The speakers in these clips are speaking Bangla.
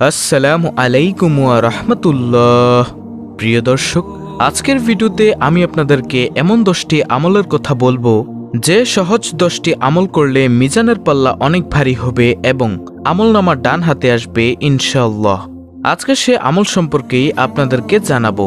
আসসালামু আলাইকুম ওয়া রাহমাতুল্লাহ। প্রিয় দর্শক, আজকের ভিডিওতে আমি আপনাদেরকে এমন 10টি আমলের কথা বলবো যে সহজ 10টি আমল করলে মিজানের পাল্লা অনেক ভারী হবে এবং আমলনামা ডান হাতে আসবে ইনশাআল্লাহ। আজকে সে আমল সম্পর্কেই আপনাদেরকে জানাবো।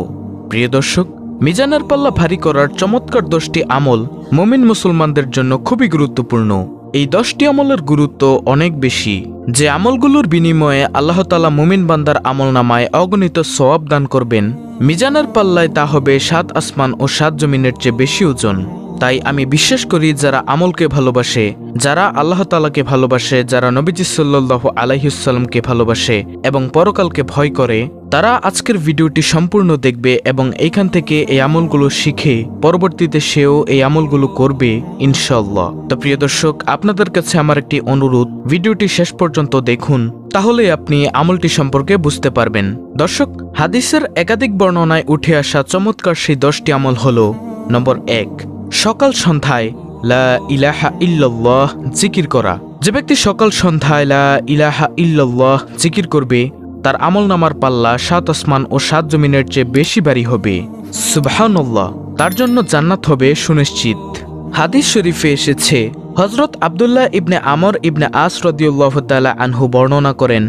প্রিয় দর্শক, মিজানের পাল্লা ভারী করার চমৎকার 10টি আমল মুমিন মুসলমানদের জন্য খুবই গুরুত্বপূর্ণ। এই 10টি আমলের গুরুত্ব অনেক বেশি, যে আমলগুলোর বিনিময়ে আল্লাহ তাআলা মুমিন বান্দার আমলনামায় অগণিত সওয়াব দান করবেন। মিজানের পাল্লায় তা হবে 7 আসমান ও 7 জমিনের চেয়ে বেশি ওজন। তাই আমি বিশ্বাস করি, যারা আমলকে ভালোবাসে, যারা আল্লাহ তাআলাকে ভালোবাসে, যারা নবীজি সাল্লাল্লাহু আলাইহি ওয়াসাল্লামকে ভালোবাসে এবং পরকালকে ভয় করে, তারা আজকের ভিডিওটি সম্পূর্ণ দেখবে এবং এইখান থেকে এই আমলগুলো শিখে পরবর্তীতে সেও এই আমলগুলো করবে ইনশাআল্লাহ। তো প্রিয় দর্শক, আপনাদের কাছে আমার একটি অনুরোধ, ভিডিওটি শেষ পর্যন্ত দেখুন, তাহলে আপনি আমলটি সম্পর্কে বুঝতে পারবেন। দর্শক, হাদিসের একাধিক বর্ণনায় উঠে আসা চমৎকার সেই 10টি আমল হলো: নম্বর 1, সকাল সন্ধ্যায় লা ইলাহা ইল্লাল্লাহ জিকির করা। যে ব্যক্তি সকাল সন্ধ্যায় লা ইলাহা ইল্লাল্লাহ জিকির করবে, তার আমলনামার পাল্লা 7 আসমান ও 7 জমিনের চেয়ে বেশি ভারী হবে। সুবহানাল্লাহ, তার জন্য জান্নাত হবে সুনিশ্চিত। হাদিস শরীফে এসেছে, হযরত আব্দুল্লাহ ইবনে আমর ইবনে আস রাদিয়াল্লাহু তাআলা আনহু বর্ণনা করেন,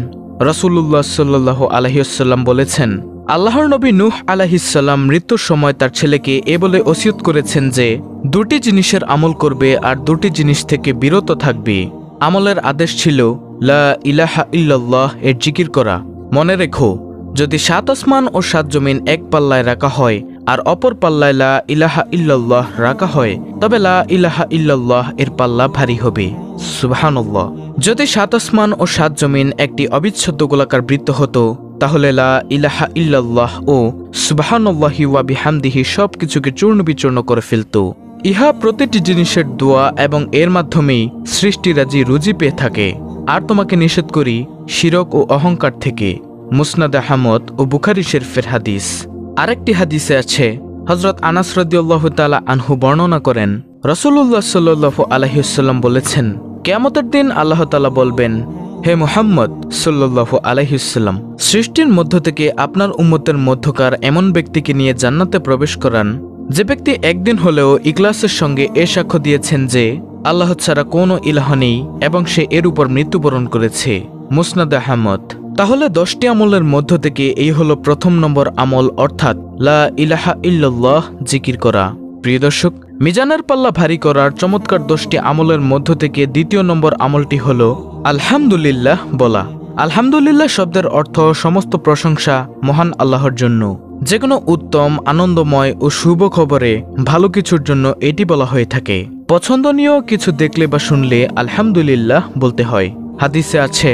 রাসূলুল্লাহ সাল্লাল্লাহু আলাইহি ওয়াসাল্লাম বলেছেন, আল্লাহর নবী নূহ আলাইহিস সালাম মৃত্যুর সময় তার ছেলেকে এ বলে ওসিয়ত করেছেন যে 2টি জিনিসের আমল করবে আর 2টি জিনিস থেকে বিরত থাকবে। আমলের আদেশ ছিল লা ইলাহা ইল্লাল্লাহ এর জিকির করা। মনে রেখো, যদি 7 আসমান ও 7 জমিন এক পাল্লায় রাখা হয় আর অপর পাল্লায় লা ইলাহা ইল্লাল্লাহ রাখা হয়, তবে লা ইলাহা ইল্লাল্লাহ এর পাল্লা ভারী হবে। সুবহানাল্লাহ। যদি 7 আসমান ও 7 জমিন একটি অবিচ্ছেদ্য গোলাকার বৃত্ত হতো, তাহলে লা ইলাহা ইল্লাল্লাহ ও সুবহানাল্লাহি ওয়া বিহামদিহি সবকিছুকে চূর্ণ বিচূর্ণ করে ফেলত। ইহা প্রতিটি জিনিসের দোয়া এবং এর মাধ্যমেই সৃষ্টিরাজি রুজি পেয়ে থাকে। আর তোমাকে নিষেধ করি শিরক ও অহংকার থেকে। মুসনাদ আহমদ ও বুখারী শরীফের হাদিস। আরেকটি হাদিসে আছে, হযরত আনাস রাদিয়াল্লাহু তাআলা আনহু বর্ণনা করেন, রাসূলুল্লাহ সাল্লাল্লাহু আলাইহি ওয়াসাল্লাম বলেছেন, কিয়ামতের দিন আল্লাহ তাআলা বলবেন, হে মুহাম্মদ সাল্লাল্লাহু আলাইহি ওয়াসাল্লাম, সৃষ্টির মধ্য থেকে আপনার উম্মতের মধ্যকার এমন ব্যক্তিকে নিয়ে জান্নাতে প্রবেশ করান, যে ব্যক্তি একদিন হলেও ইখলাসের সঙ্গে এ সাক্ষ্য দিয়েছেন যে আল্লাহ ছাড়া কোনো ইলাহ নেই এবং সে এর উপর মৃত্যুবরণ করেছে। মুসনাদ আহমদ। তাহলে 10টি আমলের মধ্য থেকে এই হলো প্রথম নম্বর আমল, অর্থাৎ লা ইলাহা ইল্লাল্লাহ জিকির করা। প্রিয় দর্শক, মিজানের পাল্লা ভারী করার চমৎকার 10টি আমলের মধ্য থেকে দ্বিতীয় নম্বর আমলটি হলো আলহামদুলিল্লাহ বলা। আলহামদুলিল্লাহ শব্দের অর্থ সমস্ত প্রশংসা মহান আল্লাহর জন্য। যে কোনো উত্তম, আনন্দময় ও শুভ খবরে ভালো কিছুর জন্য এটি বলা হয়ে থাকে। পছন্দনীয় কিছু দেখলে বা শুনলে আলহামদুলিল্লাহ বলতে হয়। হাদিসে আছে,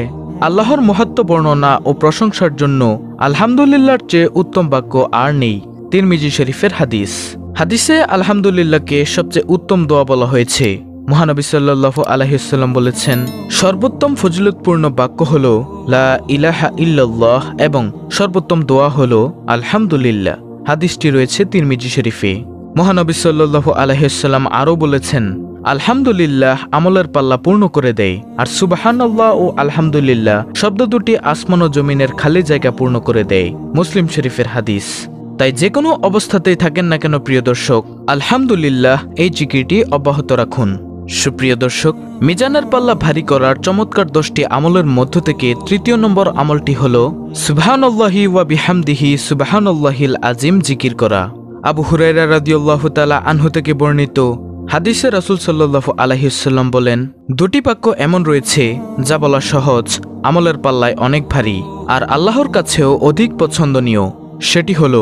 আল্লাহর মহত্ব বর্ণনা ও প্রশংসার জন্য আলহামদুলিল্লাহর চেয়ে উত্তম বাক্য আর নেই। তিরমিজি শরীফের হাদিস। হাদিসে আলহামদুলিল্লাহকে সবচেয়ে উত্তম দোয়া বলা হয়েছে। মহানবী সাল্লাল্লাহু আলাইহি ওয়াসাল্লাম বলেছেন, সর্বোত্তম ফজিলতপূর্ণ বাক্য হলো লা ইলাহা ইল্লাল্লাহ এবং সর্বোত্তম দোয়া হলো আলহামদুলিল্লাহ। হাদিসটি রয়েছে তিরমিজি শরীফে। মহানবী সাল্লাল্লাহু আলাইহি ওয়াসাল্লাম আরও বলেছেন, আলহামদুলিল্লাহ আমলের পাল্লা পূর্ণ করে দেয়, আর সুবহানাল্লাহ ও আলহামদুলিল্লাহ শব্দ দুটি আসমান ও জমিনের খালি জায়গা পূর্ণ করে দেয়। মুসলিম শরীফের হাদিস। তাই যে কোনো অবস্থাতেই থাকেন না কেন প্রিয় দর্শক, আলহামদুলিল্লাহ এই জিকিরটি অব্যাহত রাখুন। সুপ্রিয় দর্শক, মিজানের পাল্লা ভারী করার চমৎকার 10টি আমলের মধ্য থেকে তৃতীয় নম্বর আমলটি হল সুবহানাল্লাহি ওয়া বিহামদিহি সুবহানাল্লাহিল আজিম জিকির করা। আবু হুরায়রা রাদিয়াল্লাহু তাআলা আনহু থেকে বর্ণিত হাদিসে রাসূল সাল্লাল্লাহু আলাইহি ওয়াসাল্লাম বলেন, 2টি বাক্য এমন রয়েছে যা বলা সহজ, আমলের পাল্লায় অনেক ভারী আর আল্লাহর কাছেও অধিক পছন্দনীয়। সেটি হলো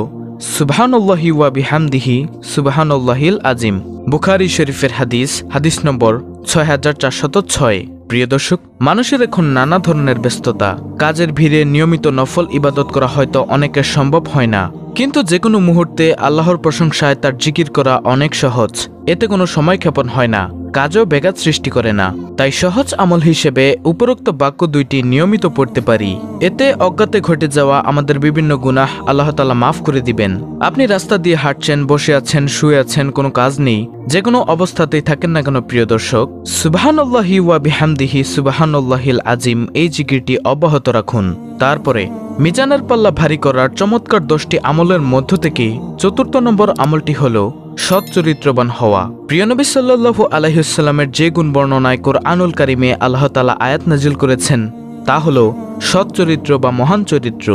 সুবহানাল্লাহি ওয়া বিহামদিহি সুবহানাল্লাহিল আজিম। বুখারী শরীফের হাদিস, হাদিস নম্বর 6406। প্রিয় দর্শক, মানুষের এখন নানা ধরনের ব্যস্ততা, কাজের ভিড়ে নিয়মিত নফল ইবাদত করা হয়তো অনেকের সম্ভব হয় না, কিন্তু যে কোনো মুহূর্তে আল্লাহর প্রশংসায় তার জিকির করা অনেক সহজ। এতে কোনো সময় ক্ষেপণ হয় না। কাজও ব্যাঘাত সৃষ্টি করে না। তাই সহজ আমল হিসেবে উপরোক্ত বাক্য দুইটি নিয়মিত পড়তে পারি। এতে অজ্ঞাতে ঘটে যাওয়া আমাদের বিভিন্ন গুনাহ আল্লাহ তাআলা মাফ করে দিবেন। আপনি রাস্তা দিয়ে হাঁটছেন, বসে আছেন, শুয়ে আছেন, কোনো কাজ নেই, যে কোনো অবস্থাতেই থাকেন না কেন প্রিয় দর্শক, সুবহানাল্লাহি ওয়া বিহামদিহি সুবহানাল্লাহিল আজিম এই জিকিরটি অব্যাহত রাখুন। তারপরে মিজানের পাল্লা ভারী করার চমৎকার 10টি আমলের মধ্য থেকে 4র্থ নম্বর আমলটি হলো সৎ চরিত্রবান হওয়া। প্রিয় নবী সাল্লাল্লাহু আলাইহি ওয়াসাল্লামের যে গুণ বর্ণনায় কোরআনুল কারিমে আল্লাহ তাআলা আয়াত নাজিল করেছেন তা হলো সৎ চরিত্র বা মহান চরিত্র।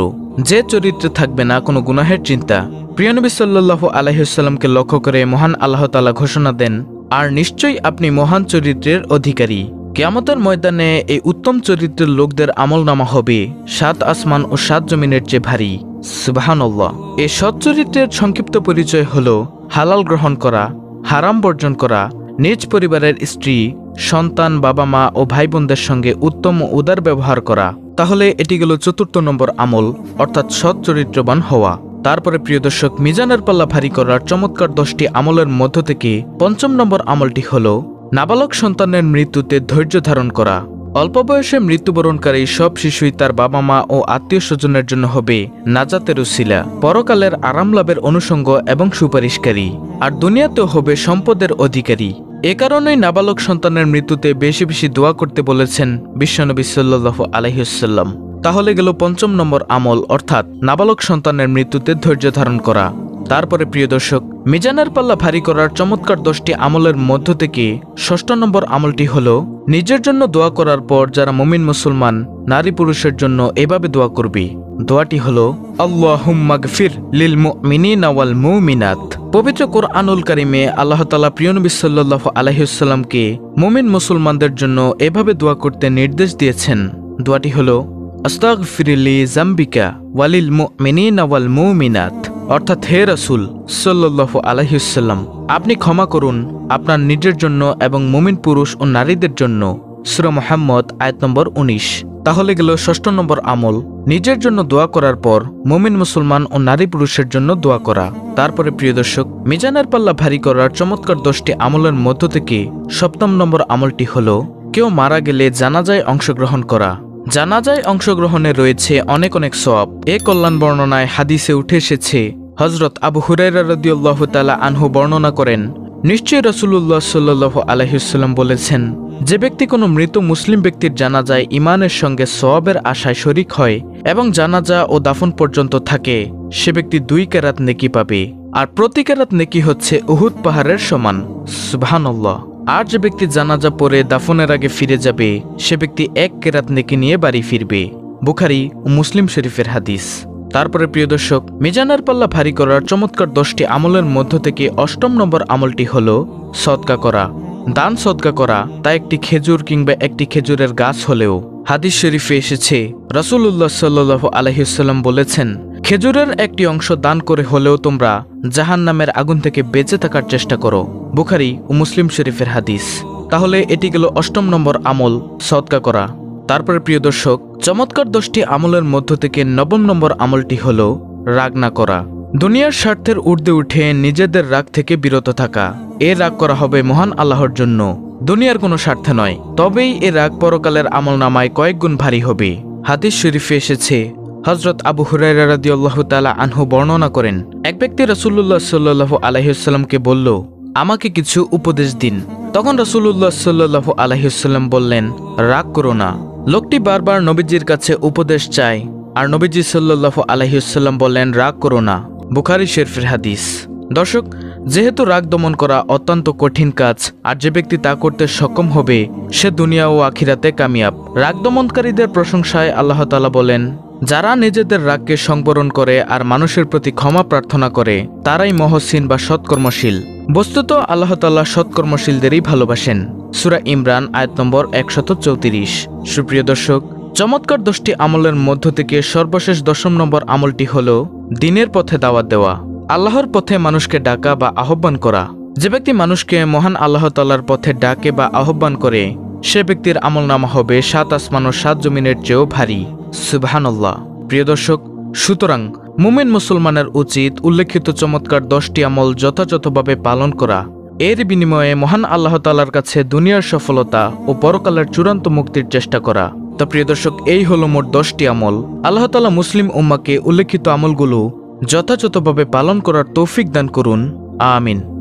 যে চরিত্রে থাকবে না কোনো গুনাহের চিন্তা। প্রিয় নবী সাল্লাল্লাহু আলাইহি ওয়াসাল্লামকে লক্ষ্য করে মহান আল্লাহ তাআলা ঘোষণা দেন, আর নিশ্চয়ই আপনি মহান চরিত্রের অধিকারী। কিয়ামতের ময়দানে এই উত্তম চরিত্রের লোকদের আমলনামা হবে 7 আসমান ও 7 জমিনের চেয়ে ভারী। সুবহানাল্লাহ। এই সৎ চরিত্রের সংক্ষিপ্ত পরিচয় হলো হালাল গ্রহণ করা, হারাম বর্জন করা, নিজ পরিবারের স্ত্রী, সন্তান, বাবা মা ও ভাই বোনদের সঙ্গে উত্তম ও উদার ব্যবহার করা। তাহলে এটি গেল 4র্থ নম্বর আমল, অর্থাৎ সৎ চরিত্রবান হওয়া। তারপরে প্রিয় দর্শক, মিজানের পাল্লা ভারী করার চমৎকার 10টি আমলের মধ্য থেকে 5ম নম্বর আমলটি হলো নাবালক সন্তানের মৃত্যুতে ধৈর্য ধারণ করা। অল্প বয়সে মৃত্যুবরণকারী সব শিশুই তার বাবা মা ও আত্মীয় স্বজনের জন্য হবে নাজাতের উসিলা, পরকালের আরাম লাভের অনুষঙ্গ এবং সুপারিশকারী, আর দুনিয়াতেও হবে সম্পদের অধিকারী। এ কারণেই নাবালক সন্তানের মৃত্যুতে বেশি বেশি দোয়া করতে বলেছেন বিশ্বনবী সাল্লাল্লাহু আলাইহি ওয়াসাল্লাম। তাহলে গেল 5ম নম্বর আমল, অর্থাৎ নাবালক সন্তানের মৃত্যুতে ধৈর্য ধারণ করা। তারপরে প্রিয় দর্শক, মিজানের পাল্লা ভারী করার চমৎকার 10টি আমলের মধ্য থেকে 6ষ্ঠ নম্বর আমলটি হলো নিজের জন্য দোয়া করার পর যারা মুমিন মুসলমান নারী পুরুষের জন্য এভাবে দোয়া করবে। দোয়াটি হলো আল্লাহুম্মা গফির লিল মুমিনিনা ওয়াল মুমিনাত। পবিত্র কোরআনুল কারিমে আল্লাহ তাআলা প্রিয় নবী সাল্লাল্লাহু আলাইহি ওয়াসাল্লামকে মুমিন মুসলমানদের জন্য এভাবে দোয়া করতে নির্দেশ দিয়েছেন। দোয়াটি হলো আস্তাগফিরলি জামবিকা ওয়ালিল মুমিনিনা ওয়াল মুমিনাত, অর্থাৎ হে রাসূল সাল্লাল্লাহু আলাইহি ওয়াসাল্লাম, আপনি ক্ষমা করুন আপনার নিজের জন্য এবং মুমিন পুরুষ ও নারীদের জন্য। সূরা মুহাম্মদ আয়াত নম্বর 19। তাহলে গেল 6ষ্ঠ নম্বর আমল, নিজের জন্য দোয়া করার পর মুমিন মুসলমান ও নারী পুরুষের জন্য দোয়া করা। তারপরে প্রিয় দর্শক, মিজানের পাল্লা ভারী করার চমৎকার 10টি আমলের মধ্য থেকে 7ম নম্বর আমলটি হলো কেউ মারা গেলে জানাজায় অংশগ্রহণ করা। জানাজায় অংশগ্রহণে রয়েছে অনেক অনেক সওয়াব। এ কল্যাণ বর্ণনায় হাদিসে উঠে এসেছে, হযরত আবু হুরায়রা রাদিয়াল্লাহু তাআলা আনহু বর্ণনা করেন, নিশ্চয়ই রাসূলুল্লাহ সাল্লাল্লাহু আলাইহি ওয়াসাল্লাম বলেছেন, যে ব্যক্তি কোনো মৃত মুসলিম ব্যক্তির জানাজায় ঈমানের সঙ্গে সওয়াবের আশায় শরীক হয় এবং জানাজা ও দাফন পর্যন্ত থাকে, সে ব্যক্তি 2 কেরাত নেকি পাবে, আর প্রতি কেরাত নেকি হচ্ছে উহুদ পাহাড়ের সমান। সুবহানাল্লাহ। আর যে ব্যক্তি জানাজা পড়ে দাফনের আগে ফিরে যাবে, সে ব্যক্তি 1 কেরাত নেকি নিয়ে বাড়ি ফিরবে। বুখারী ও মুসলিম শরীফের হাদিস। তারপরে প্রিয় দর্শক, মিজানের পাল্লা ভারী করার চমৎকার 10টি আমলের মধ্য থেকে 8ম নম্বর আমলটি হলো সদকা করা। দান সদকা করা, তা একটি খেজুর কিংবা একটি খেজুরের গাছ হলেও। হাদিস শরীফে এসেছে, রাসূলুল্লাহ সাল্লাল্লাহু আলাইহি ওয়াসাল্লাম বলেছেন, খেজুরের একটি অংশ দান করে হলেও তোমরা জাহান্নামের আগুন থেকে বেঁচে থাকার চেষ্টা করো। বুখারী ও মুসলিম শরীফের হাদিস। তাহলে এটি গেল 8ম নম্বর আমল, সদকা করা। তারপরে প্রিয় দর্শক, চমৎকার 10টি আমলের মধ্য থেকে 9ম নম্বর আমলটি হলো রাগ না করা। দুনিয়ার স্বার্থের ঊর্ধ্বে উঠে নিজেদের রাগ থেকে বিরত থাকা। এ রাগ করা হবে মহান আল্লাহর জন্য, দুনিয়ার কোনো স্বার্থে নয়। তবেই এ রাগ পরকালের আমলনামায় কয়েক গুণ ভারী হবে। হাদিস শরীফে এসেছে, হযরত আবু হুরায়রা রাদিয়াল্লাহু তাআলা আনহু বর্ণনা করেন, এক ব্যক্তি রাসূলুল্লাহ সাল্লাল্লাহু আলাইহি ওয়াসাল্লামকে বলল, আমাকে কিছু উপদেশ দিন। তখন রাসূলুল্লাহ সাল্লাল্লাহু আলাইহি ওয়াসাল্লাম বললেন, রাগ করো না। লোকটি বারবার নবীজির কাছে উপদেশ চায়, আর নবীজি সাল্লাল্লাহু আলাইহি ওয়াসাল্লাম বললেন, রাগ করো না। বুখারী শরীফের হাদিস। দর্শক, যেহেতু রাগ দমন করা অত্যন্ত কঠিন কাজ, আর যে ব্যক্তি তা করতে সক্ষম হবে সে দুনিয়া ও আখিরাতে কামিয়াব। রাগ দমনকারীদের প্রশংসায় আল্লাহ তাআলা বলেন, যারা নিজেদের রাগকে সংবরণ করে আর মানুষের প্রতি ক্ষমা প্রার্থনা করে তারাই মহসিন বা সৎকর্মশীল। বস্তুত আল্লাহ তাআলা সৎকর্মশীলদেরই ভালোবাসেন। সূরা ইমরান আয়াত নম্বর 134। সুপ্রিয় দর্শক, চমৎকার 10টি আমলের মধ্য থেকে সর্বশেষ 10ম নম্বর আমলটি হলো দ্বীনের পথে দাওয়াত দেওয়া। আল্লাহর পথে মানুষকে ডাকা বা আহ্বান করা। যে ব্যক্তি মানুষকে মহান আল্লাহ তাআলার পথে ডাকে বা আহ্বান করে, সে ব্যক্তির আমলনামা হবে 7 আসমান ও 7 জমিনের চেয়েও ভারী। সুবহানাল্লাহ। প্রিয় দর্শক, সুতরাং মুমিন মুসলমানের উচিত উল্লেখিত চমৎকার 10টি আমল যথাযথভাবে পালন করা এর বিনিময়ে মহান আল্লাহ তাআলার কাছে দুনিয়ার সফলতা ও পরকালের চূড়ান্ত মুক্তির চেষ্টা করা। তো প্রিয় দর্শক, এই হলো মোট 10টি আমল। আল্লাহ তাআলা মুসলিম উম্মাহকে উল্লেখিত আমলগুলো যথাযথভাবে পালন করার তৌফিক দান করুন। আমিন।